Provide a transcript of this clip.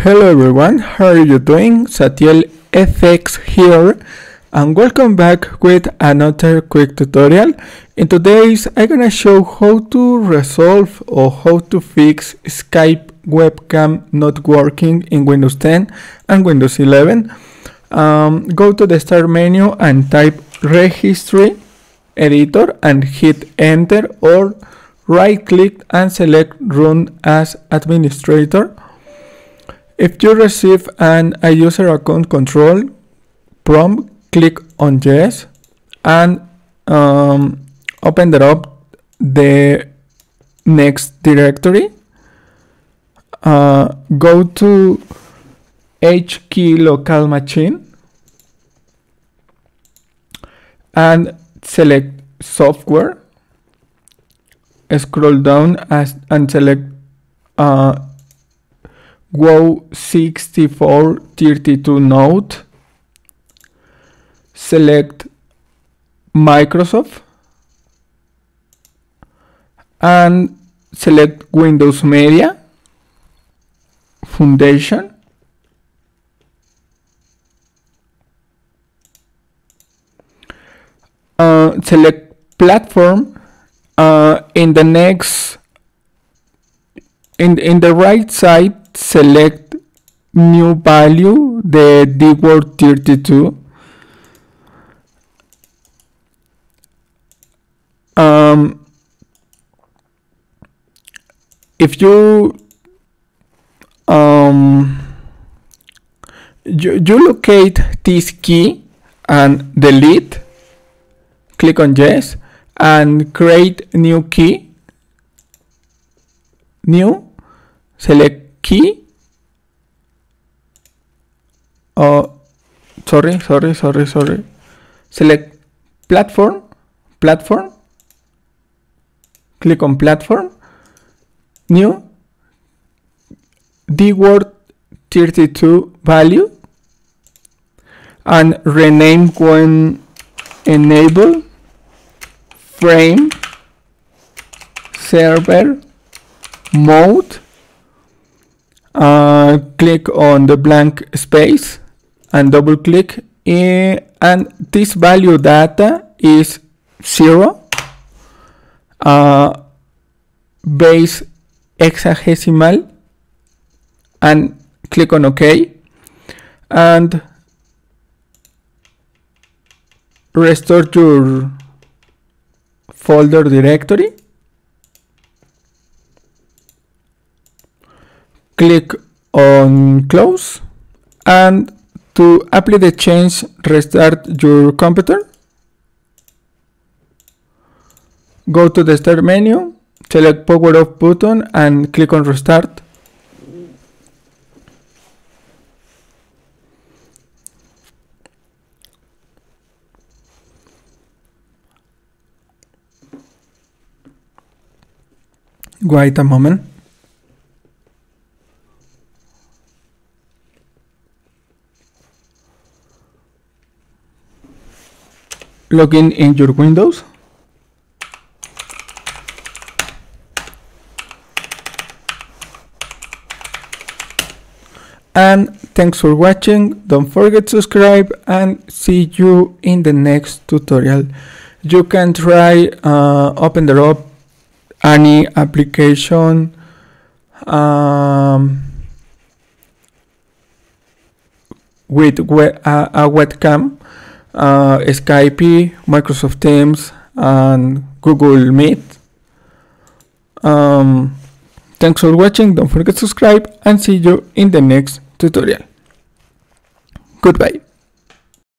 Hello everyone, how are you doing? Satiel FX here and welcome back with another quick tutorial. In today's I'm gonna show how to resolve or how to fix Skype webcam not working in Windows 10 and Windows 11. Go to the start menu and type registry editor and hit enter, or right click and select run as administrator. If you receive a user account control prompt, click on yes and open the next directory. Go to H key local machine and select software. Scroll down and select WoW6432 node. Select Microsoft and select Windows Media Foundation. Select platform. In the next, in the right side, select new value, the DWORD 32. If you locate this key and delete, click on yes and create new key. New, select key. Sorry. Select platform. Click on platform. New, DWORD 32 value, and rename when enable frame server mode. Click on the blank space and double click, and this value data is 0, base hexadecimal, and click on OK and restore your folder directory. Click on close, and to apply the change, restart your computer. Go to the start menu, select power off button and click on restart. Wait a moment. Login in your Windows. And thanks for watching. Don't forget to subscribe and see you in the next tutorial. You can try open up any application with a webcam, Skype, Microsoft Teams, and Google Meet. Thanks for watching. Don't forget to subscribe and see you in the next tutorial. Goodbye.